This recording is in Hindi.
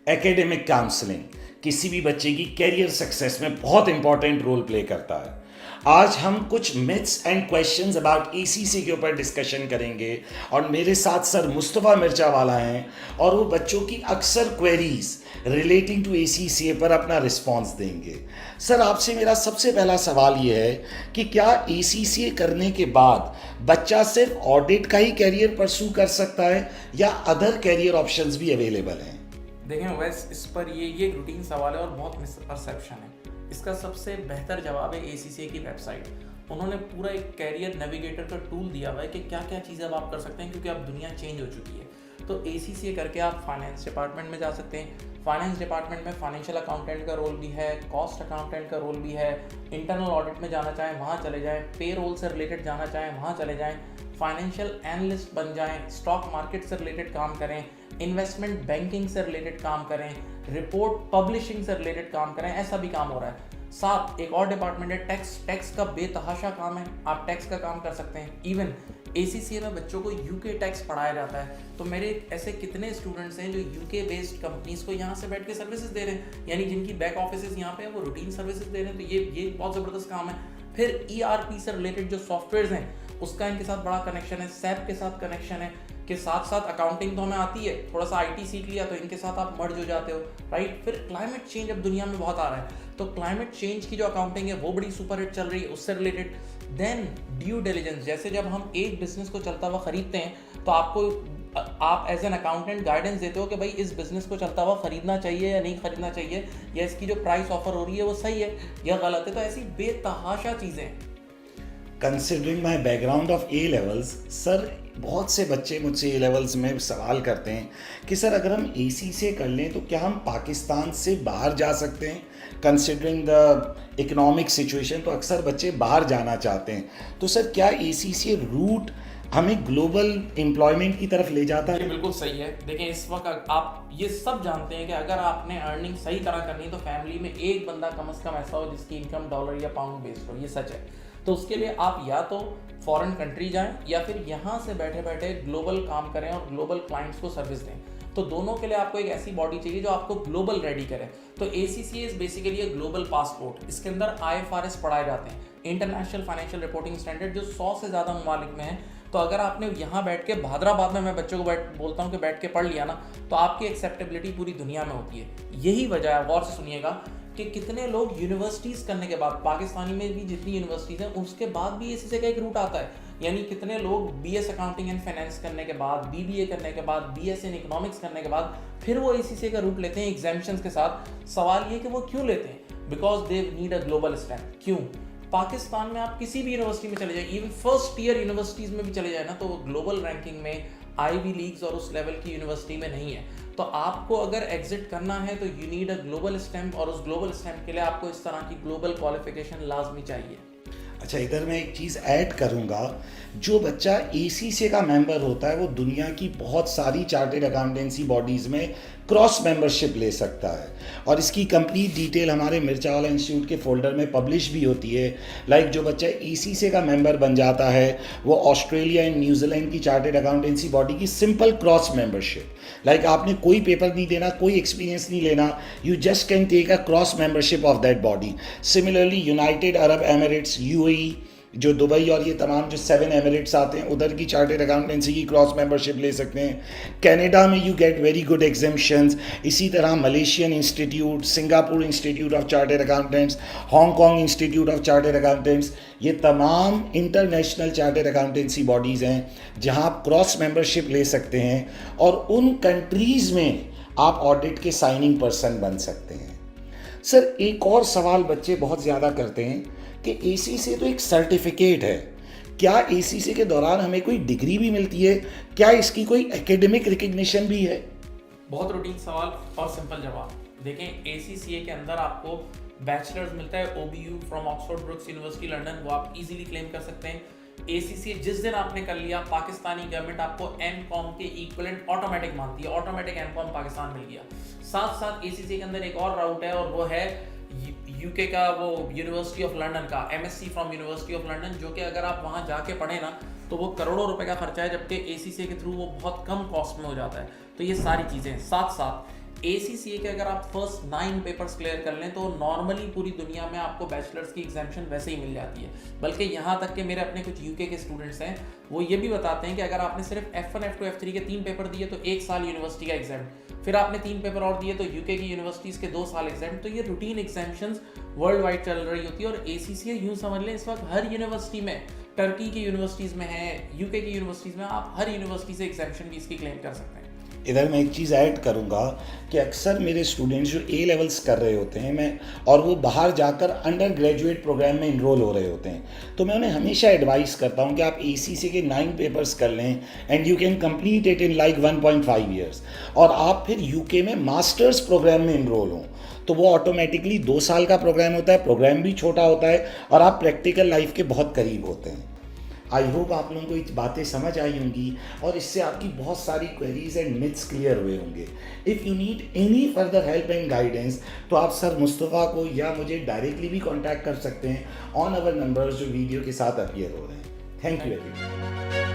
एकेडमिक काउंसलिंग किसी भी बच्चे की कैरियर सक्सेस में बहुत इंपॉर्टेंट रोल प्ले करता है। आज हम कुछ myths and questions about ACC के ऊपर डिस्कशन करेंगे और मेरे साथ सर मुस्तफ़ा मिर्चा वाला हैं और वो बच्चों की अक्सर क्वेरीज रिलेटिंग टू एसीसी पर अपना रिस्पांस देंगे। सर आपसे मेरा सबसे पहला सवाल ये है कि क्या एसीसी करने के बाद बच्चा सिर्फ ऑडिट का ही कैरियर परस्यू कर सकता है या अदर कैरियर ऑप्शंस भी अवेलेबल हैं? देखें वैसे इस पर ये एक रूटीन सवाल है और बहुत मिसपरसेप्शन है। इसका सबसे बेहतर जवाब है एसीसीए की वेबसाइट। उन्होंने पूरा एक कैरियर नेविगेटर का टूल दिया हुआ है कि क्या क्या चीज़ें अब आप कर सकते हैं, क्योंकि अब दुनिया चेंज हो चुकी है। तो एसीसीए करके आप फाइनेंस डिपार्टमेंट में जा सकते हैं। फाइनेंस डिपार्टमेंट में फाइनेंशियल अकाउंटेंट का रोल भी है, कॉस्ट अकाउंटेंट का रोल भी है। इंटरनल ऑडिट में जाना चाहें वहाँ चले जाएँ, पे रोल से रिलेटेड जाना चाहें वहाँ चले जाएँ, फाइनेंशियल एनालिस्ट बन जाएं, स्टॉक मार्केट से रिलेटेड काम करें, इन्वेस्टमेंट बैंकिंग से रिलेटेड काम करें, रिपोर्ट पब्लिशिंग से रिलेटेड काम करें, ऐसा भी काम हो रहा है। साथ एक और डिपार्टमेंट है टैक्स का बेतहाशा काम है, आप टैक्स का काम कर सकते हैं। इवन एसीसीए में बच्चों को यूके टैक्स पढ़ाया जाता है। तो मेरे ऐसे कितने स्टूडेंट्स हैं जो यूके बेस्ड कंपनीज को यहाँ से बैठ के सर्विसेज दे रहे हैं, यानी जिनकी बैक ऑफिस यहाँ पे है वो रूटीन सर्विसेज दे रहे हैं। तो ये बहुत ज़बरदस्त काम है। फिर ईआरपी से रिलेटेड जो सॉफ्टवेयर हैं उसका इनके साथ बड़ा कनेक्शन है, सैप के साथ कनेक्शन है, के साथ साथ अकाउंटिंग तो हमें आती है, थोड़ा सा आईटी सीख लिया तो इनके साथ आप मर्ज हो जाते हो, राइट। फिर क्लाइमेट चेंज अब दुनिया में बहुत आ रहा है, तो क्लाइमेट चेंज की जो अकाउंटिंग है वो बड़ी सुपर हिट चल रही है, उससे रिलेटेड। देन ड्यू डिलिजेंस, जैसे जब हम एक बिजनेस को चलता हुआ खरीदते हैं तो आप एज एन अकाउंटेंट गाइडेंस देते हो कि भाई इस बिजनेस को चलता हुआ खरीदना चाहिए या नहीं खरीदना चाहिए, या इसकी जो प्राइस ऑफर हो रही है वो सही है या गलत है। तो ऐसी बेतहाशा चीज़ें। Considering my background of A levels, sir बहुत से बच्चे मुझसे ए लेवल्स में सवाल करते हैं कि सर अगर हम एसी से कर लें तो क्या हम पाकिस्तान से बाहर जा सकते हैं? कंसिडरिंग द इकोनॉमिक सिचुएशन तो अक्सर बच्चे बाहर जाना चाहते हैं, तो सर क्या एसी से रूट हमें ग्लोबल एम्प्लॉयमेंट की तरफ ले जाता है? बिल्कुल सही है। देखिए इस वक्त आप ये सब जानते हैं कि अगर आपने अर्निंग सही तरह करनी है तो फैमिली में एक बंदा कम से कम ऐसा हो जिसकी इनकम डॉलर या पाउंड बेस्ड हो, ये सच है। तो उसके लिए आप या तो फॉरेन कंट्री जाएं या फिर यहाँ से बैठे बैठे ग्लोबल काम करें और ग्लोबल क्लाइंट्स को सर्विस दें। तो दोनों के लिए आपको एक ऐसी बॉडी चाहिए जो आपको ग्लोबल रेडी करे। तो ACCA is basically a global passport. इसके अंदर IFRS पढ़ाए जाते हैं, इंटरनेशनल फाइनेंशियल रिपोर्टिंग स्टैंडर्ड, जो 100 से ज़्यादा ममालिक में है। तो अगर आपने यहाँ बैठ के हैदराबाद में, मैं बच्चों को बोलता हूँ कि बैठ के पढ़ लिया ना, तो आपकी एक्सेप्टेबिलिटी पूरी दुनिया में होती है। यही वजह है, गौर से सुनिएगा, कि कितने लोग यूनिवर्सिटीज़ करने के बाद, पाकिस्तानी में भी जितनी यूनिवर्सिटीज़ हैं उसके बाद भी एसीसी का एक रूट आता है। यानी कितने लोग BS अकाउंटिंग एंड फाइनेंस करने के बाद, BBA करने के बाद, BS इन इकोनॉमिक्स करने के बाद फिर वो एसीसी का रूट लेते हैं एग्जामिशंस के साथ। सवाल ये कि वो क्यों लेते हैं? Because they need a global stand. क्यों? पाकिस्तान में आप किसी भी यूनिवर्सिटी में चले जाए, इवन फर्स्ट ईयर यूनिवर्सिटीज़ में भी चले जाए ना, तो ग्लोबल रैंकिंग में आईवी लीग्स और उस लेवल की यूनिवर्सिटी में नहीं है। तो आपको अगर एग्जिट करना है तो you need a global stamp, और उस ग्लोबल स्टैम्प के लिए आपको इस तरह की ग्लोबल क्वालिफिकेशन लाजमी चाहिए। अच्छा, इधर मैं एक चीज़ ऐड करूंगा, जो बच्चा एसीसी का मेंबर होता है वो दुनिया की बहुत सारी चार्टेड अकाउंटेंसी बॉडीज़ में क्रॉस मेंबरशिप ले सकता है, और इसकी कंप्लीट डिटेल हमारे मिर्चा वाला इंस्टीट्यूट के फोल्डर में पब्लिश भी होती है। लाइक जो बच्चा एसीसी का मेंबर बन जाता है वो ऑस्ट्रेलिया एंड न्यूजीलैंड की चार्टेड अकाउंटेंसी बॉडी की सिंपल क्रॉस मेंबरशिप, लाइक आपने कोई पेपर नहीं देना, कोई एक्सपीरियंस नहीं लेना, you just can take a cross membership of that body. Similarly United Arab Emirates, UAE, जो दुबई और ये तमाम जो 7 एमिरेट्स आते हैं उधर की चार्टेड अकाउंटेंसी की क्रॉस मेंबरशिप ले सकते हैं। कनाडा में you get very good exemptions. इसी तरह Malaysian institute, Singapore institute of chartered accountants, Hong Kong institute of chartered accountants, ये तमाम इंटरनेशनल चार्टेड अकाउंटेंसी बॉडीज़ हैं जहां आप क्रॉस मेंबरशिप ले सकते हैं, और उन कंट्रीज़ में आप ऑडिट के साइनिंग पर्सन बन सकते हैं। सर एक और सवाल बच्चे बहुत ज़्यादा करते हैं कि एसीसी तो एक सर्टिफिकेट है, क्या एसीसी के दौरान हमें कोई डिग्री भी मिलती है? क्या इसकी कोई एकेडमिक रिकग्निशन भी है? बहुत रूटीन सवाल और सिंपल जवाब। देखें ACCA के अंदर आपको बैचलर्स मिलता है, OBU from Oxford brooks university London, वो आप इजीली क्लेम कर सकते हैं। ACCA जिस दिन आपने कर लिया, पाकिस्तानी गवर्नमेंट आपको MCOM के इक्विवेलेंट ऑटोमेटिक मानती है, ऑटोमेटिक MCOM पाकिस्तान मिल गया। साथ साथ ACCA के अंदर एक और राउट है और वो है यूके का, वो यूनिवर्सिटी ऑफ लंदन का MSc from university of London, जो कि अगर आप वहाँ जाके पढ़े ना तो वो करोड़ों रुपए का खर्चा है, जबकि ACCA के थ्रू वो बहुत कम कॉस्ट में हो जाता है। तो ये सारी चीज़ें साथ साथ ACCA के अगर आप फर्स्ट 9 पेपर्स क्लियर कर लें तो नॉर्मली पूरी दुनिया में आपको बैचलर्स की एग्जामिशन वैसे ही मिल जाती है। बल्कि यहाँ तक कि मेरे अपने कुछ यूके के स्टूडेंट्स हैं, वो ये भी बताते हैं कि अगर आपने सिर्फ F1, F2, F3 के 3 पेपर दिए तो 1 साल यूनिवर्सिटी का एग्जाम, फिर आपने 3 पेपर और दिए तो यूके की यूनिवर्सिटीज़ के 2 साल एग्जाम। तो ये रूटीन एग्जामिशंस वर्ल्ड वाइड चल रही होती है। और ACCA यूँ समझ लें इस वक्त हर यूनिवर्सिटी में, टर्की की यूनिवर्सिटीज़ में है, यूके की यूनिवर्सिटीज़ में, आप हर यूनिवर्सिटी से एग्जामिशन भी इसकी क्लेम कर सकते हैं। इधर मैं एक चीज़ ऐड करूंगा कि अक्सर मेरे स्टूडेंट्स जो A लेवल्स कर रहे होते हैं और वो बाहर जाकर अंडर ग्रेजुएट प्रोग्राम में इनरोल हो रहे होते हैं, तो मैं उन्हें हमेशा एडवाइस करता हूं कि आप ACCA के 9 पेपर्स कर लें and you can complete it in like 1.5 years, और आप फिर यूके में मास्टर्स प्रोग्राम में इनरोल हों। तो वो ऑटोमेटिकली 2 साल का प्रोग्राम होता है, प्रोग्राम भी छोटा होता है और आप प्रैक्टिकल लाइफ के बहुत करीब होते हैं। आई होप आप लोगों को ये बातें समझ आई होंगी और इससे आपकी बहुत सारी क्वेरीज एंड मिथ्स क्लियर हुए होंगे। If you need any further help and guidance तो आप सर मुस्तफ़ा को या मुझे डायरेक्टली भी कांटेक्ट कर सकते हैं ऑन अवर नंबर्स जो वीडियो के साथ अपीयर हो रहे हैं। Thank you very much.